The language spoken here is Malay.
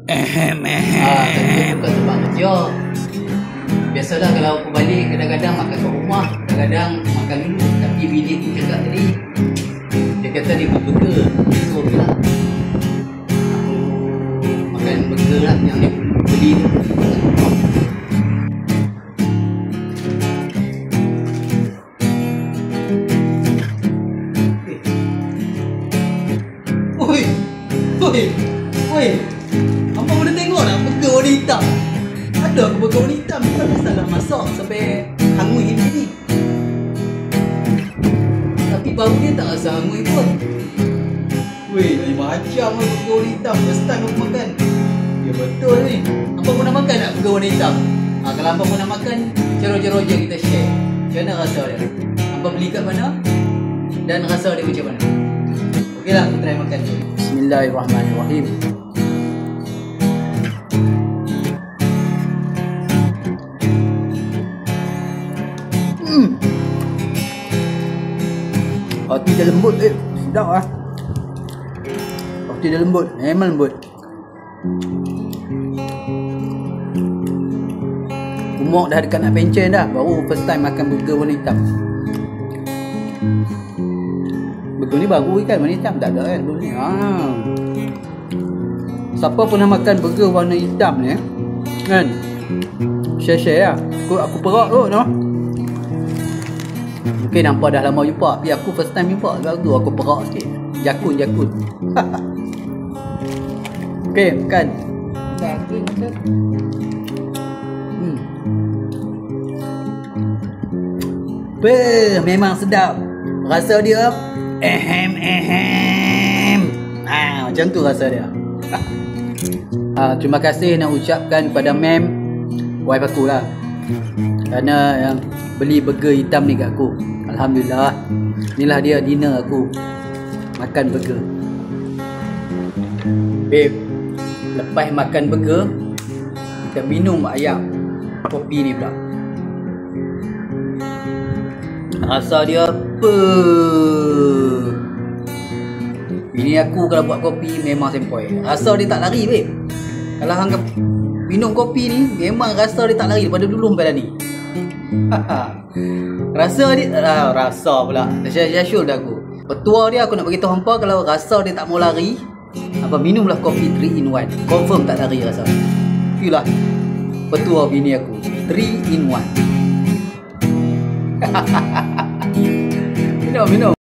Tapi bukan tempat kerja. Biasalah kalau aku balik kadang-kadang makan kat rumah, kadang-kadang makan dulu. Tapi bini tu cakap tadi, dia kata dia buat burger. So bilang aku makan burger lah yang dia beli tu. Oi, apa boleh tengok nak burger warna hitam? Ada aku burger warna hitam, bukan salah masak sampai hangui ni. Tapi bau dia tak rasa hangui pun. Weh, lain macam lah burger warna hitam. First time aku makan. Ya betul ni. Apa pun nak makan nak burger warna hitam? Kalau apa pun nak makan, cero-cero je kita share. Macam mana rasa dia? Apa beli kat mana? Dan rasa dia macam mana? Okeylah, kita try makan dulu. Bismillahirrahmanirrahim. Roti dia lembut, sedap lah. Roti dia lembut, memang lembut. Umur dah dekat nak pencen dah, baru first time makan burger warna hitam. Burger ni baru kan warna hitam, tak ada kan burger ni. Siapa pernah makan burger warna hitam ni kan, share-share lah. Aku perak kot no. Mungkin nampak dah lama jumpa, tapi aku first time jumpa. Sebab tu aku perak sikit. Jakun. Okey, makan. Daging tu. Memang sedap. Rasa dia macam tu rasa dia. Terima kasih nak ucapkan kepada mem wife aku lah, kerana yang beli burger hitam ni kat aku. Alhamdulillah, inilah dia dinner aku, makan burger. Babe, lepas makan burger kita minum ayam kopi ni pula. Rasa dia apa? Bini aku kalau buat kopi memang sempoi. Rasa dia tak lari, babe. Kalau hang minum kopi ni, memang rasa dia tak lari daripada dulu sampai dah ni. Rasa dia rasa pula syul dah aku. Petua dia aku nak bagi tahu hampa, kalau rasa dia tak mau lari, apa minumlah kopi 3 in 1. Confirm tak lari rasa. Itulah petua bini aku, 3 in 1. Minum